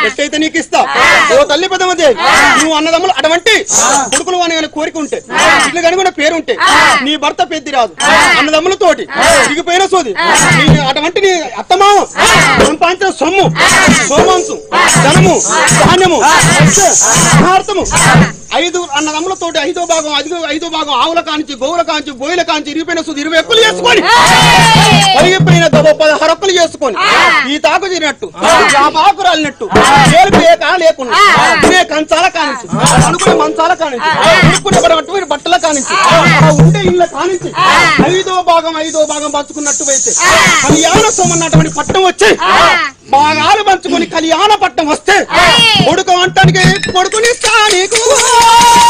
ఎట్టయితే నీకు ఇస్తా. ఓ తల్లి పెద్దమది, నువ్వు అన్నదమ్ములు అటువంటి కొడుకులు అని కోరిక ఉంటే, ఇట్లా కనుక పేరు ఉంటే, నీ భర్త పెద్ది రాదు అన్నదమ్ములతోటి దిగిపోయిన సోది అటువంటి నీ అత్తమావ సంపాదించిన సొమ్ము సోమాంసు ధనము ధాన్యము భారతము 5 అన్నదమ్ములతోటి 5వ భాగం ఆవుల కాంచి గోవుల కాంచి బోయిల కాంచి ఇరిగిపోయిన సోది 20 ఎక్కులు చేసుకొని పరిగిపోయిన 16 ఒక్కలు చేసుకొని ఈ తాకు తిరిగినట్టు ఆకు రాలినట్టు లేకుండా తినే కంచాల కానించి అనుకునే మంచాల కానించి అనుకునే బట్టల కానించి ఉండే ఇళ్ళ కానించి 5వ భాగం పంచుకున్నట్టు అయితే కళ్యాణ సోమన్నటువంటి పట్టం వచ్చి భాగాలు పంచుకొని కళ్యాణ పట్టం వస్తే కొడుకు అంటానికి కొడుకునిస్తా నీకు